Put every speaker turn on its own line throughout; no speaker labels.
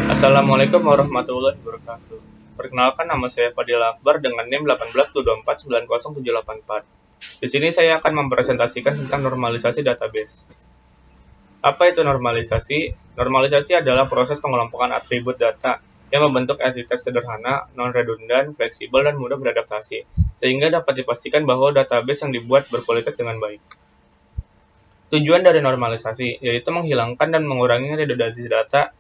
Assalamualaikum warahmatullahi wabarakatuh. Perkenalkan, nama saya Fadil Akbar dengan NIM 182249074. Di sini saya akan mempresentasikan tentang normalisasi database. Apa itu normalisasi? Normalisasi adalah proses pengelompokan atribut data yang membentuk entitas sederhana, non-redundan, fleksibel, dan mudah beradaptasi, sehingga dapat dipastikan bahwa database yang dibuat berkualitas dengan baik. Tujuan dari normalisasi yaitu menghilangkan dan mengurangi redundansi data,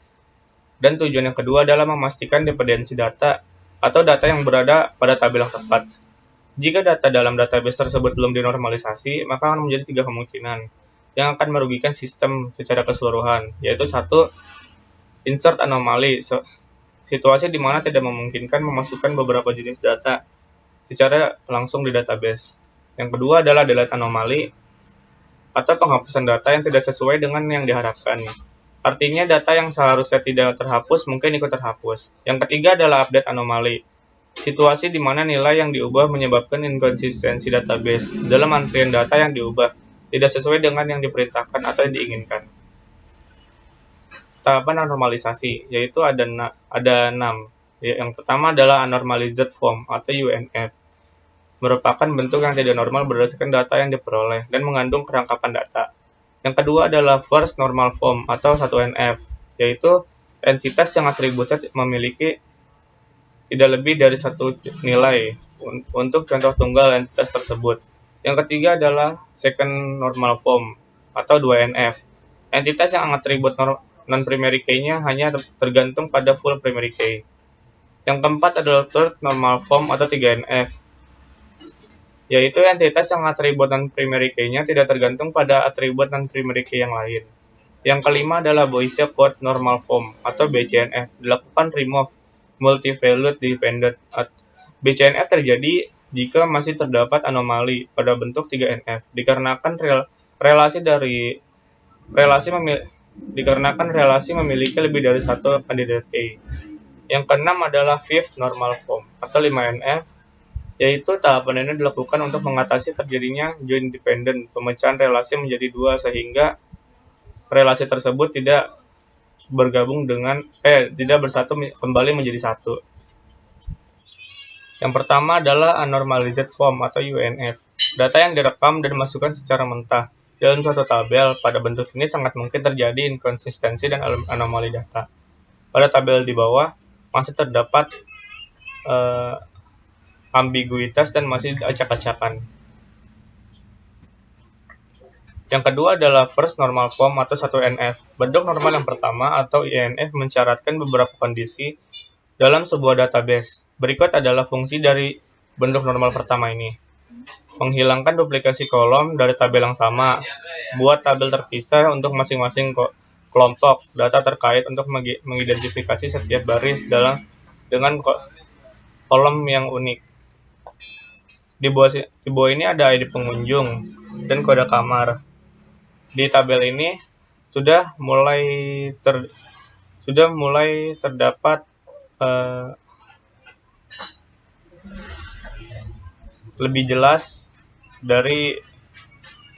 dan tujuan yang kedua adalah memastikan dependensi data atau data yang berada pada tabel yang tepat. Jika data dalam database tersebut belum dinormalisasi, maka akan menjadi tiga kemungkinan yang akan merugikan sistem secara keseluruhan, yaitu satu, insert anomali, situasi di mana tidak memungkinkan memasukkan beberapa jenis data secara langsung di database. Yang kedua adalah delete anomali, atau penghapusan data yang tidak sesuai dengan yang diharapkan. Artinya data yang seharusnya tidak terhapus mungkin ikut terhapus. Yang ketiga adalah update anomali, situasi di mana nilai yang diubah menyebabkan inkonsistensi database dalam antrian data yang diubah tidak sesuai dengan yang diperintahkan atau yang diinginkan. Tahapan normalisasi, yaitu ada 6. Yang pertama adalah Unnormalized Form atau UNF, merupakan bentuk yang tidak normal berdasarkan data yang diperoleh dan mengandung kerangkapan data. Yang kedua adalah First Normal Form atau 1NF, yaitu entitas yang atributnya memiliki tidak lebih dari satu nilai untuk contoh tunggal entitas tersebut. Yang ketiga adalah Second Normal Form atau 2NF, entitas yang atribut non-primary key-nya hanya tergantung pada full primary key. Yang keempat adalah Third Normal Form atau 3NF, yaitu entitas yang atribut non-primary key-nya tidak tergantung pada atribut non-primary key yang lain. Yang kelima adalah Boyce Code Normal Form atau BCNF, dilakukan remove multi-valued dependent. BCNF terjadi jika masih terdapat anomali pada bentuk 3NF, dikarenakan relasi memiliki lebih dari satu candidate key. Yang keenam adalah Fifth Normal Form atau 5NF, yaitu tahapan ini dilakukan untuk mengatasi terjadinya join dependent, pemecahan relasi menjadi dua sehingga relasi tersebut tidak bersatu kembali menjadi satu. Yang pertama adalah Unnormalized Form atau UNF, data yang direkam dan dimasukkan secara mentah dalam suatu tabel. Pada bentuk ini sangat mungkin terjadi inkonsistensi dan anomali data. Pada tabel di bawah masih terdapat ambiguitas dan masih acak-acakan. Yang kedua adalah First Normal Form atau 1NF. Bentuk normal yang pertama atau INF mencaratkan beberapa kondisi dalam sebuah database. Berikut adalah fungsi dari bentuk normal pertama ini. Menghilangkan duplikasi kolom dari tabel yang sama. Buat tabel terpisah untuk masing-masing kelompok data terkait untuk mengidentifikasi setiap baris dengan kolom yang unik. Di bawah ini ada ID pengunjung dan kode kamar. Di tabel ini sudah mulai terdapat lebih jelas dari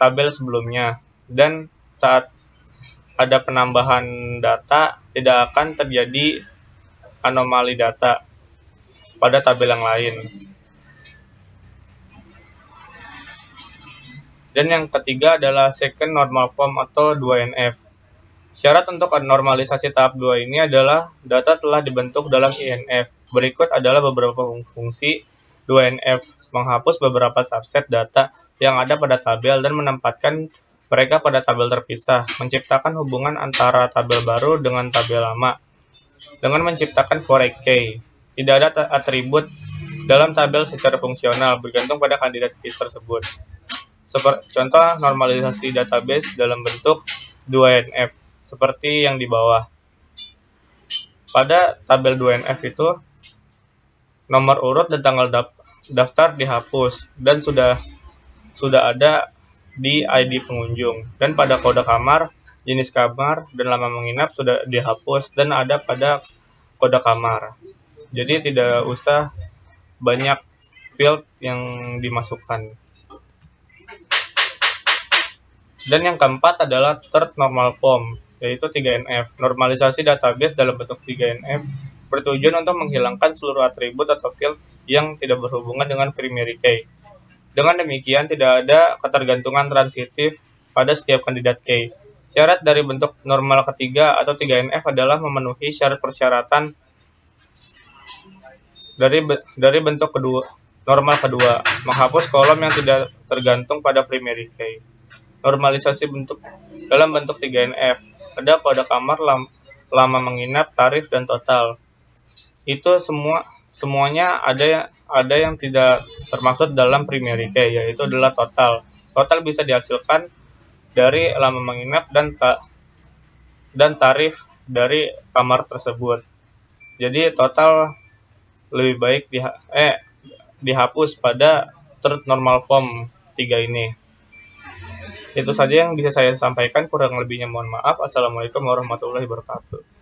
tabel sebelumnya, dan saat ada penambahan data tidak akan terjadi anomali data pada tabel yang lain. Dan yang ketiga adalah Second Normal Form atau 2NF. Syarat untuk normalisasi tahap 2 ini adalah data telah dibentuk dalam INF. Berikut adalah beberapa fungsi 2NF: menghapus beberapa subset data yang ada pada tabel dan menempatkan mereka pada tabel terpisah, menciptakan hubungan antara tabel baru dengan tabel lama, dengan menciptakan foreign key. Tidak ada atribut dalam tabel secara fungsional, bergantung pada kandidat key tersebut. Contoh normalisasi database dalam bentuk 2NF seperti yang di bawah. Pada tabel 2NF itu nomor urut dan tanggal daftar dihapus dan sudah ada di ID pengunjung, dan pada kode kamar, jenis kamar, dan lama menginap sudah dihapus dan ada pada kode kamar. Jadi tidak usah banyak field yang dimasukkan. Dan yang keempat adalah Third Normal Form, yaitu 3NF. Normalisasi database dalam bentuk 3NF bertujuan untuk menghilangkan seluruh atribut atau field yang tidak berhubungan dengan primary key. Dengan demikian, tidak ada ketergantungan transitif pada setiap kandidat key. Syarat dari bentuk normal ketiga atau 3NF adalah memenuhi syarat persyaratan dari bentuk normal kedua, menghapus kolom yang tidak tergantung pada primary key. Normalisasi dalam bentuk 3NF, ada kode kamar, lama menginap, tarif, dan total. Itu semuanya ada yang tidak termaksud dalam primary key, yaitu adalah total. Total bisa dihasilkan dari lama menginap dan tarif dari kamar tersebut. Jadi total lebih baik dihapus pada third normal form 3 ini. Itu saja yang bisa saya sampaikan, kurang lebihnya mohon maaf. Assalamualaikum warahmatullahi wabarakatuh.